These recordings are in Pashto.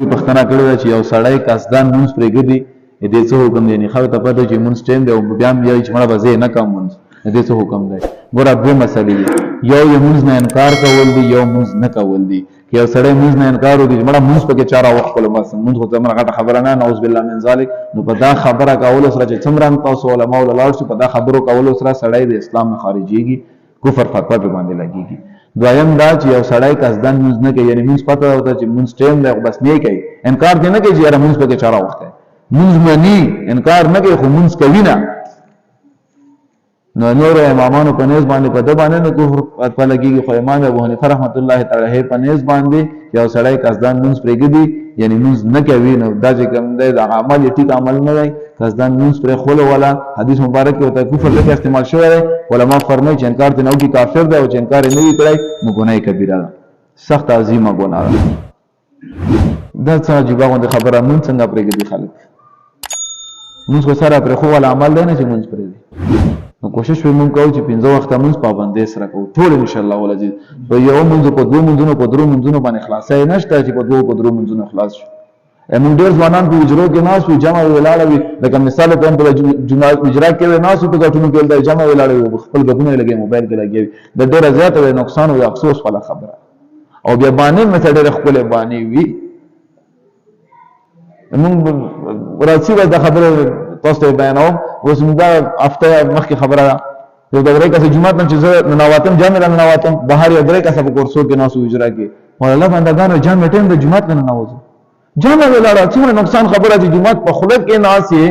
پښتنه کړی ده چې یو سړی قصدان مونځ پرېږدي دې څه حکم دی؟ خو ته پته چې مونځ ټیم دی او بیا هم یې چې مړه به زه نه کوم مونځ دې څه حکم دی؟ ګوره دوه مسلې دي، یو یې مونځ نه انکار کول دي، یو مونځ نه کول دي. که یو سړی مونځ نه انکار وکړي چې مړه مونځ پکې چا راوښکلو بس مونځ خو زموږ غټه خبره نه، نعوذ بالله من ذلک، نو په دا خبره کولو سره چې څومره تاسو علماو له لاړ شو په دا خبرو کولو سره سړی د اسلام نه خارجېږي، کفر فتوا پرې باندې لګېږي. دویم دا چې یو سړی قصدن مونځ نه کوي، یعنې مونځ پته ورته چې مونځ ټیم دی خو بس نه کوي، انکار دې نه کوي چې یاره مونځ پکې چا راوښتی، مونځ مني انکار نه کوي خو مونځ کوي نه. نو نور امامانو په نیز باندې په ده باندې نو کفر فتوا لګېږي، خو امام ابو حنیفه رحمت الله تعالی په نیز باندې یو سړی قصدن مونځ پرېږدي یعنې مونځ نه کوي نو دا چې کوم دی دغه عمل یې ټیک عمل نه دی، قصدن مونځ پرېښولو والا حدیث مبارک کې ورته کفر لکه استعمال شوی دی. علما فرمایي چې انکار ته نه وکړي کافر دی او چې انکار یې نه وي کړی نو ګناه کبیره ده، سخت عظیمه ګناه ده. دا څه عجیبه غوندې خبره، مونځ څنګه پرېږدي خلک؟ مونځ خو سره پرېښو والا عمل دی نه چې مونځ پرېږدي. نو کوشش به مونږ کوو چې 15 وخته مونځ پابندۍ سره کوو ټول انشاءالله العزیز. په یو مونځ په دوه مونځونو په درو مونځونو باندې خلاصی نشته چې په دوه په درو مونځونو خلاص شو. موږ ډېر ځوانان په حجرو کې ناست وو، جمع ولاړه وي، لکه مثال په هم په حجره کې ناست وو، په ګټونو کې ولته جمع ولاړه وي، خپل ګپونه یې لګوي، موبایل کې لګوي، د ډېره زیاته نقصان او افسوس والا خبره. او بیا باندې مې ډېرې ښکلې باندې وي. موږ راځي دا خبره تاسو ته بیانوم. اوس موږ دا هفته مخکې خبره ده، یو د درې کسه جومات نه چې زه ننواتم جامع نه ننواتم، بهر یو درې کسه په کورسو کې ناست وو حجره کې، والله بندګانو جامع ټیم د جومات نه ننوځو، جامع ولاړه، څومره نقصان خبره چې جومات په خوله کې ناست یې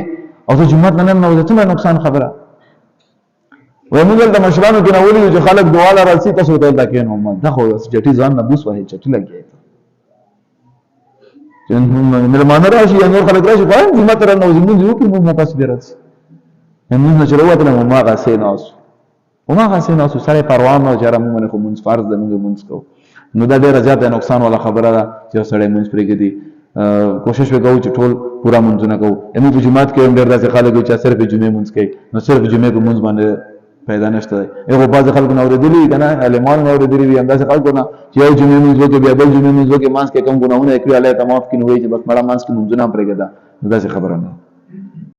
او ته جومات نه ننوځې، څومره نقصان خبره. وایي موږ دلته مشرانو کې نه ولیدو چې خلک دعا له راسي تاسو ورته دلته کښېنو، دا خو چټي ځان نه بوس وهي، چټي لګیا چې مېلمانه راشي یا نور خلک راشي خو هم جومات ته راننوځي، مونځ یې وکړي مونځ نه پس بیا راشي. مونځ نه چې راووتلم هماغسې ناست وو، هماغسې ناست وو، سړی پروا نه وه چې یاره مونږ باندې خو مونځ فرض ده، مونږ مونځ کوو. نو دا ډېره زیاته نقصان والا خبره ده چې یو سړی مونځ پرېږدي. کوشش وکړو چې ټول پوره مونځونه کوو. موږ په جومات کې هم ډېر داسې خلک وي چې صرف جمعې مونځ کوي، نو صرف جمعې په مونځ باندې پیدا نشته دی. هغو بعضې خلکو نه اورېدلي وي که نه، عالمانو نه اورېدلي وي، همداسې خلکو نه چې یو جمعې مونځ وکړي بیا بل جمعې مونځ وکړي، منځ کې کوم ګناهونه یې کړي الله یې ته معاف کړي، نو وایي چې بس مړه منځ کې مونځونه هم پرېږده، نو داسې خبره نه.